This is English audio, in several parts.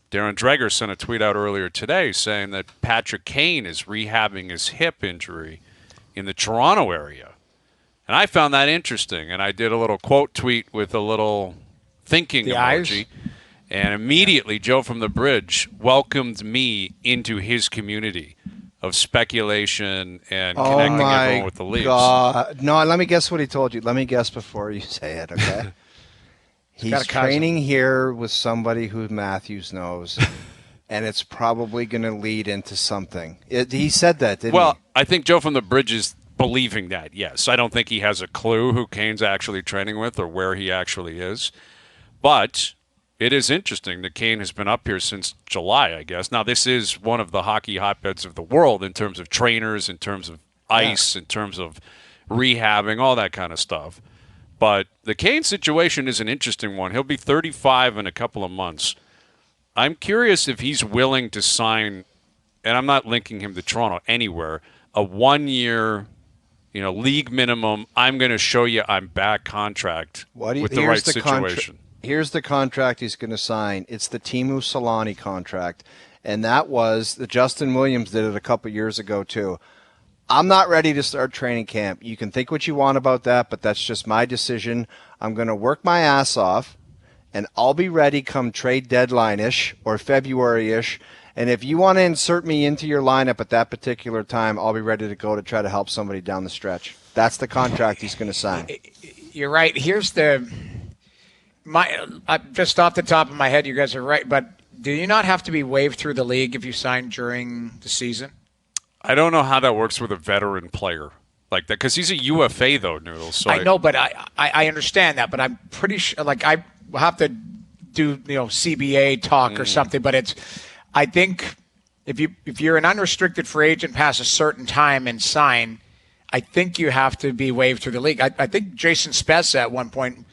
Darren Dreger sent a tweet out earlier today saying that Patrick Kane is rehabbing his hip injury in the Toronto area. And I found that interesting, and I did a little quote tweet with a little thinking The emoji. eyes? And immediately, Joe from the Bridge welcomed me into his community of speculation and connecting everyone with the Leafs. God. No, let me guess what he told you. Let me guess before you say it, okay? He's training here with somebody who Matthews knows, and it's probably going to lead into something. He said that, didn't he? Well, I think Joe from the Bridge is believing that, yes. I don't think he has a clue who Kane's actually training with or where he actually is. But it is interesting that Kane has been up here since July, I guess. Now, this is one of the hockey hotbeds of the world in terms of trainers, in terms of ice, in terms of rehabbing, all that kind of stuff. But the Kane situation is an interesting one. He'll be 35 in a couple of months. I'm curious if he's willing to sign, and I'm not linking him to Toronto anywhere, a 1-year, league minimum, I'm going to show you I'm back contract with the right situation. Here's the contract he's going to sign. It's the Teemu Selanne contract, and that was the Justin Williams did it a couple years ago too. I'm not ready to start training camp. You can think what you want about that, but that's just my decision. I'm going to work my ass off, and I'll be ready come trade deadline-ish or February-ish. And if you want to insert me into your lineup at that particular time, I'll be ready to go to try to help somebody down the stretch. That's the contract he's going to sign. You're right. Here's just off the top of my head, you guys are right. But do you not have to be waived through the league if you sign during the season? I don't know how that works with a veteran player like that because he's a UFA though, Noodles. So I know, but I understand that. But I'm pretty sure, I will have to do CBA talk or something. But I think if you're an unrestricted free agent past a certain time and sign, I think you have to be waived through the league. I think Jason Spezza at one point.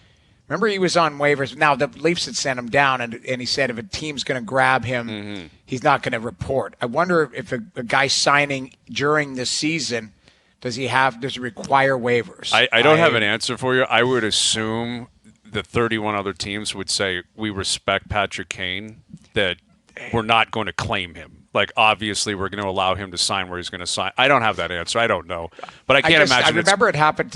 Remember, he was on waivers. Now, the Leafs had sent him down, and he said if a team's going to grab him, he's not going to report. I wonder if a guy signing during the season, does he require waivers? I don't have an answer for you. I would assume the 31 other teams would say, we respect Patrick Kane, that we're not going to claim him. Like, obviously, we're going to allow him to sign where he's going to sign. I don't have that answer. I don't know. But I can't imagine. I remember it happened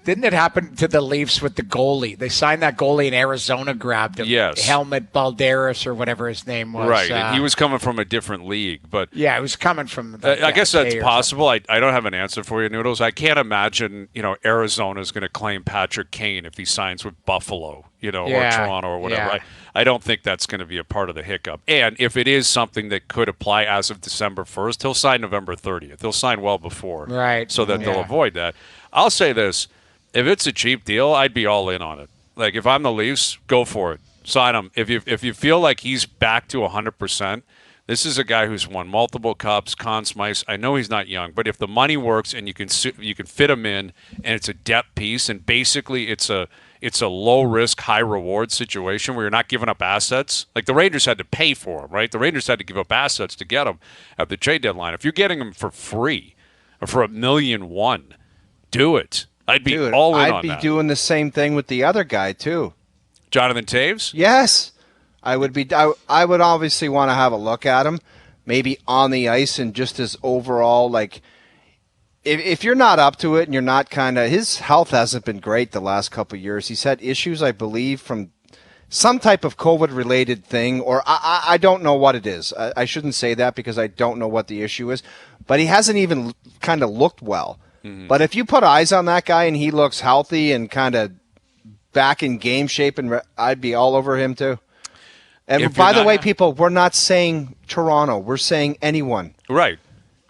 didn't it happen to the Leafs with the goalie? They signed that goalie and Arizona grabbed him. Yes. Helmut Balderas or whatever his name was. Right. And he was coming from a different league. But yeah, it was coming from I guess that's possible. I don't have an answer for you, Noodles. I can't imagine, Arizona's going to claim Patrick Kane if he signs with Buffalo, or Toronto or whatever. Yeah. I don't think that's going to be a part of the hiccup. And if it is something that could apply as of December 1st, he'll sign November 30th. He'll sign well before. Right. So that they'll avoid that. I'll say this. If it's a cheap deal, I'd be all in on it. Like, if I'm the Leafs, go for it. Sign him. If you feel like he's back to 100%, this is a guy who's won multiple cups, Conn Smythe. I know he's not young, but if the money works and you can fit him in and it's a depth piece and basically it's a low-risk, high-reward situation where you're not giving up assets. Like, the Rangers had to pay for him, right? The Rangers had to give up assets to get him at the trade deadline. If you're getting him for free or for $1.1 million, do it. I'd be all in on that. I'd be doing the same thing with the other guy, too. Jonathan Taves? Yes. I would obviously want to have a look at him, maybe on the ice and just his overall, like, if you're not up to it and you're not his health hasn't been great the last couple of years. He's had issues, I believe, from some type of COVID-related thing, or I don't know what it is. I shouldn't say that because I don't know what the issue is, but he hasn't even kind of looked well. Mm-hmm. But if you put eyes on that guy and he looks healthy and kind of back in game shape, I'd be all over him too. And by the way, people, we're not saying Toronto. We're saying anyone. Right.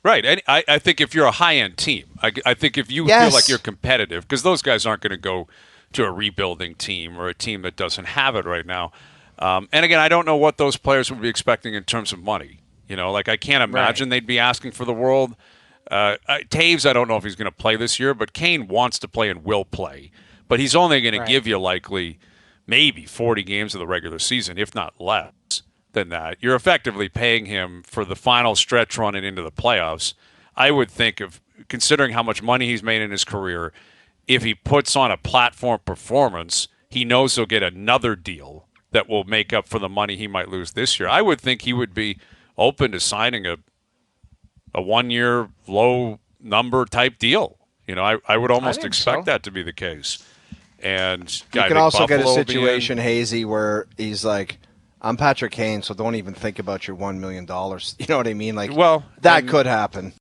Right. And I think if you're a high-end team, I think if you feel like you're competitive, because those guys aren't going to go to a rebuilding team or a team that doesn't have it right now. And again, I don't know what those players would be expecting in terms of money. I can't imagine they'd be asking for the world. Taves, I don't know if he's going to play this year, but Kane wants to play and will play. But he's only going to give you likely maybe 40 games of the regular season, if not less than that. You're effectively paying him for the final stretch run and into the playoffs. I would think of, considering how much money he's made in his career, if he puts on a platform performance, he knows he'll get another deal that will make up for the money he might lose this year. I would think he would be open to signing a 1-year low number type deal. I would almost expect that to be the case. And you can also get a situation, Hazy, where he's like, I'm Patrick Kane, so don't even think about your $1 million. You know what I mean? Like, that could happen.